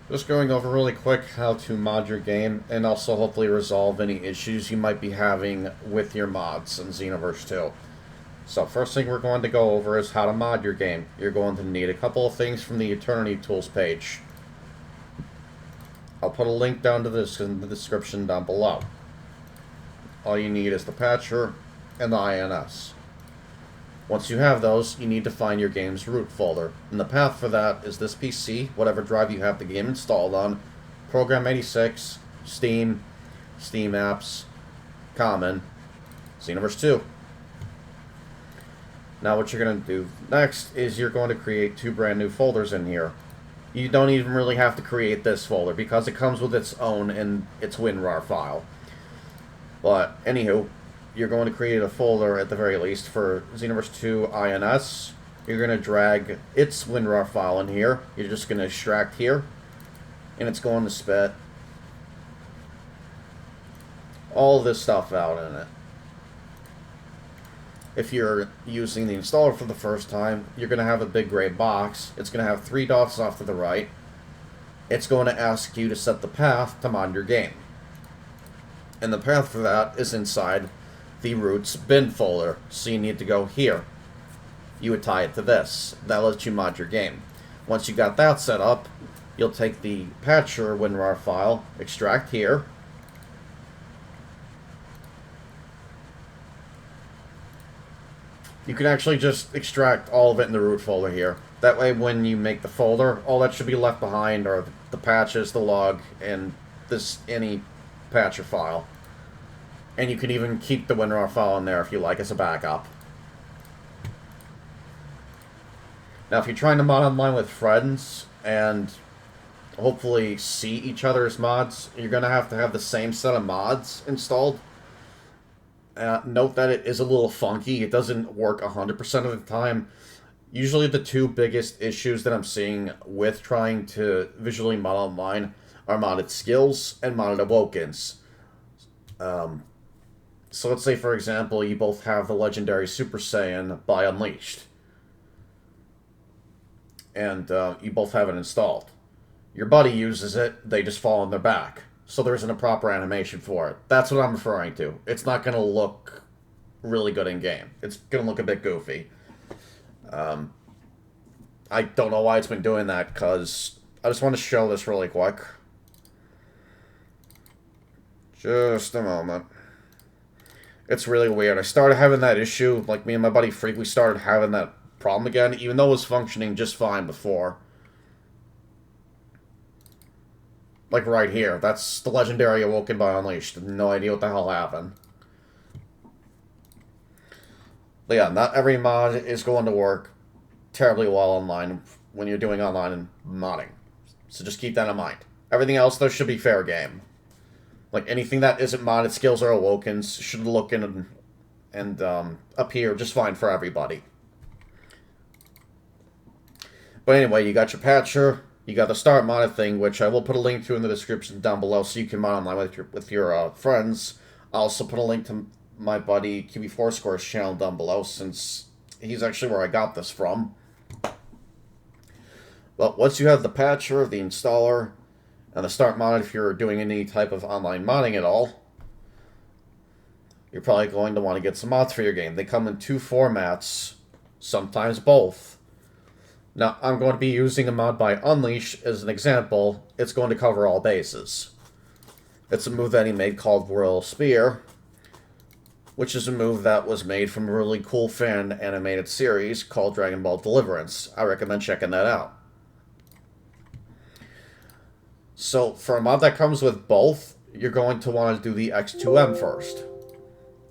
Just going over really quick how to mod your game and also hopefully resolve any issues you might be having with your mods in Xenoverse 2. So first thing we're going to go over is how to mod your game. You're going to need a couple of things from the Eternity Tools page. I'll put a link down to this in the description down below. All you need is the patcher and the INS. Once you have those, you need to find your game's root folder. And the path for that is this PC, whatever drive you have the game installed on, Program 86, Steam, Steam Apps, Common, Xenoverse 2. Now what you're going to do next is you're going to create two brand new folders in here. You don't even really have to create this folder because it comes with its own in its WinRAR file. But anywho, you're going to create a folder at the very least for Xenoverse 2 INS. You're going to drag its WinRAR file in here. You're just going to extract here, and it's going to spit all this stuff out in it. If you're using the installer for the first time, you're going to have a big gray box. It's going to have 3 dots off to the right. It's going to ask you to set the path to mod your game. And the path for that is inside the root's bin folder. So you need to go here. You would tie it to this. That lets you mod your game. Once you got that set up, you'll take the patcher WinRAR file, extract here. You can actually just extract all of it in the root folder here. That way when you make the folder, all that should be left behind are the patches, the log, and any patcher file. And you can even keep the WinRAR file in there if you like as a backup. Now if you're trying to mod online with friends and hopefully see each other's mods, you're going to have the same set of mods installed. Note that it is a little funky. It doesn't work 100% of the time. Usually the two biggest issues that I'm seeing with trying to visually mod online are modded skills and modded awokens. So let's say, for example, you both have the legendary Super Saiyan by Unleashed. And you both have it installed. Your buddy uses it, they just fall on their back. So there isn't a proper animation for it. That's what I'm referring to. It's not going to look really good in-game. It's going to look a bit goofy. I don't know why it's been doing that, because I just want to show this really quick. Just a moment. It's really weird. I started having that issue, like me and my buddy Freak, we started having that problem again, even though it was functioning just fine before. Like right here. That's the legendary Awoken by Unleashed. No idea what the hell happened. But yeah, not every mod is going to work terribly well online when you're doing online and modding. So just keep that in mind. Everything else, though, should be fair game. Like anything that isn't modded skills or Awokens should look in and up here just fine for everybody. But anyway, you got your patcher. You got the start modded thing, which I will put a link to in the description down below, so you can mod online with your friends. I'll also put a link to my buddy QB4Score's channel down below, since he's actually where I got this from. But once you have the patcher, the installer, and the start mod, if you're doing any type of online modding at all, you're probably going to want to get some mods for your game. They come in 2 formats, sometimes both. Now, I'm going to be using a mod by Unleash as an example. It's going to cover all bases. It's a move that he made called Royal Spear, which is a move that was made from a really cool fan animated series called Dragonball Deliverance. I recommend checking that out. So, for a mod that comes with both, you're going to want to do the X2M first.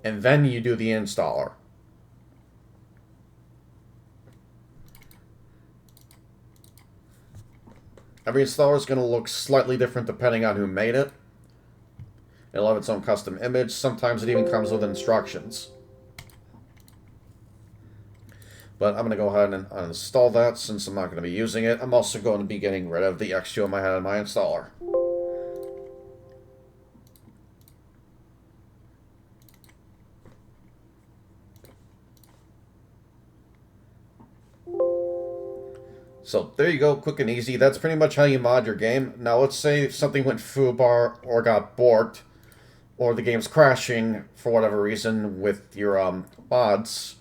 And then you do the installer. Every installer is going to look slightly different depending on who made it. It'll have its own custom image. Sometimes it even comes with instructions. But I'm going to go ahead and uninstall that since I'm not going to be using it. I'm also going to be getting rid of the X2M I had in my installer. So there you go, quick and easy. That's pretty much how you mod your game. Now let's say something went foobar or got borked, or the game's crashing for whatever reason with your mods,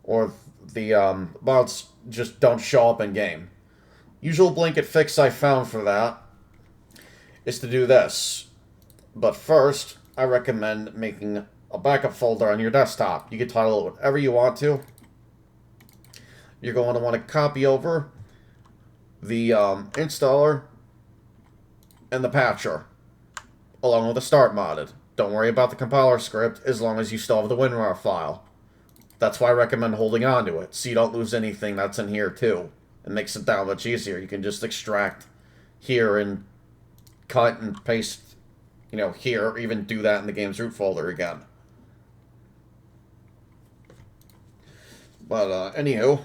or the mods just don't show up in game. Usual blanket fix I found for that is to do this. But first, I recommend making a backup folder on your desktop. You can title it whatever you want to. You're going to want to copy over the installer and the patcher, along with the start modded. Don't worry about the compiler script as long as you still have the WinRAR file. That's why I recommend holding on to it, so you don't lose anything that's in here too. It makes it that much easier. You can just extract here and cut and paste, here, or even do that in the game's root folder again. But, anywho,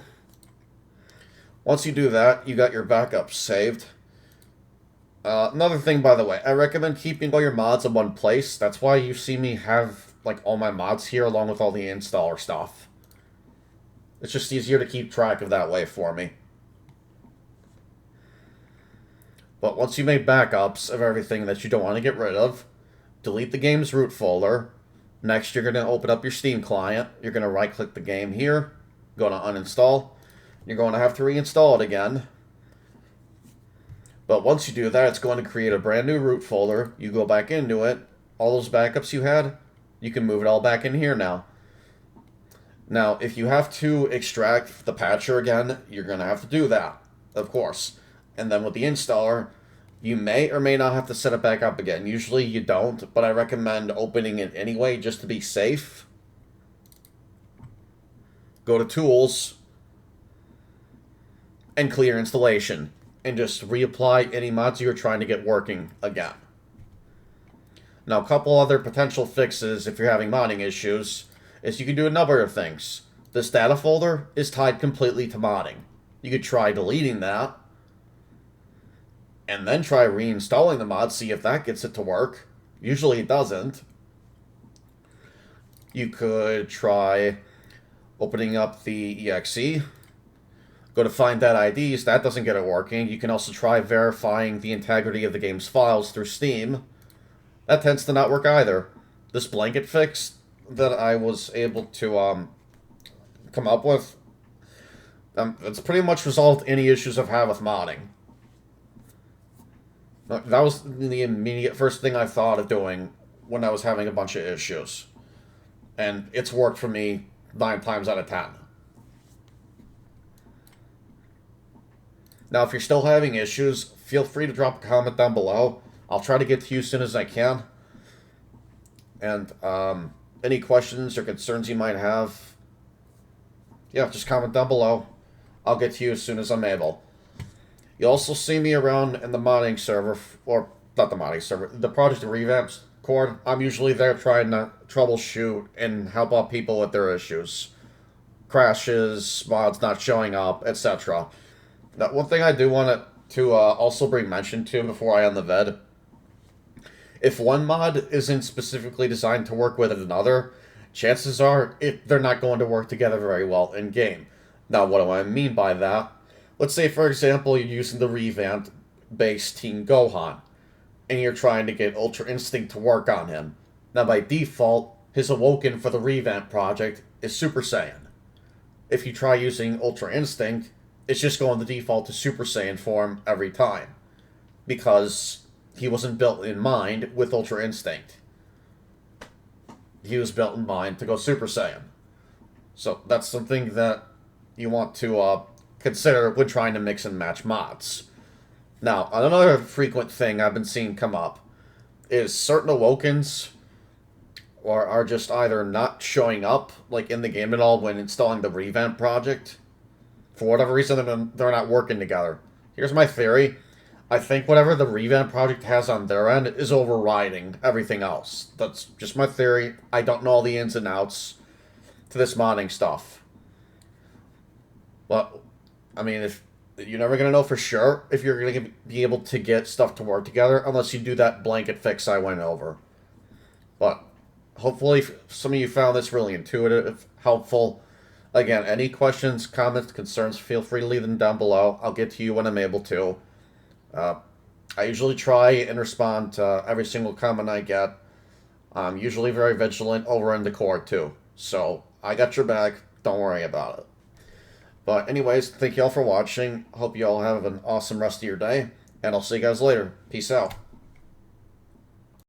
once you do that, you got your backup saved. Another thing, by the way, I recommend keeping all your mods in one place. That's why you see me have, all my mods here along with all the installer stuff. It's just easier to keep track of that way for me. But once you make backups of everything that you don't want to get rid of, delete the game's root folder. Next, you're going to open up your Steam client. You're going to right-click the game here, go to uninstall. You're going to have to reinstall it again. But once you do that, it's going to create a brand new root folder. You go back into it. All those backups you had, you can move it all back in here now. Now, if you have to extract the patcher again, you're going to have to do that, of course. And then with the installer, you may or may not have to set it back up again. Usually you don't, but I recommend opening it anyway just to be safe. Go to Tools and Clear Installation, and just reapply any mods you're trying to get working again. Now, a couple other potential fixes if you're having modding issues is you can do a number of things. This data folder is tied completely to modding. You could try deleting that, and then try reinstalling the mod, see if that gets it to work. Usually it doesn't. You could try opening up the exe, go to find that IDs, that doesn't get it working. You can also try verifying the integrity of the game's files through Steam. That tends to not work either. This blanket fix that I was able to come up with, it's pretty much resolved any issues I've had with modding. That was the immediate first thing I thought of doing when I was having a bunch of issues. And it's worked for me 9 times out of 10. Now, if you're still having issues, feel free to drop a comment down below. I'll try to get to you as soon as I can. And any questions or concerns you might have, just comment down below. I'll get to you as soon as I'm able. You'll also see me around in the modding server, or not the modding server, the Project Revamps Cord. I'm usually there trying to troubleshoot and help out people with their issues. Crashes, mods not showing up, etc. Now, one thing I do want to also bring mention to before I end the vid. If one mod isn't specifically designed to work with another, chances are they're not going to work together very well in-game. Now, what do I mean by that? Let's say, for example, you're using the revamped base Team Gohan, and you're trying to get Ultra Instinct to work on him. Now, by default, his Awoken for the revamp project is Super Saiyan. If you try using Ultra Instinct, it's just going to default to Super Saiyan form every time, because he wasn't built in mind with Ultra Instinct. He was built in mind to go Super Saiyan. So that's something that you want to consider when trying to mix and match mods. Now, another frequent thing I've been seeing come up is certain Awokens are just either not showing up in the game at all when installing the revamp project. For whatever reason, they're not working together. Here's my theory. I think whatever the revamp project has on their end is overriding everything else. That's just my theory. I don't know all the ins and outs to this modding stuff. But I mean, if you're never going to know for sure if you're going to be able to get stuff to work together unless you do that blanket fix I went over. But hopefully some of you found this really intuitive, helpful. Again, any questions, comments, concerns, feel free to leave them down below. I'll get to you when I'm able to. Uh, I usually try and respond to every single comment I get. I'm usually very vigilant over in the Discord too. So I got your back. Don't worry about it. But anyways, thank you all for watching. Hope you all have an awesome rest of your day. And I'll see you guys later. Peace out.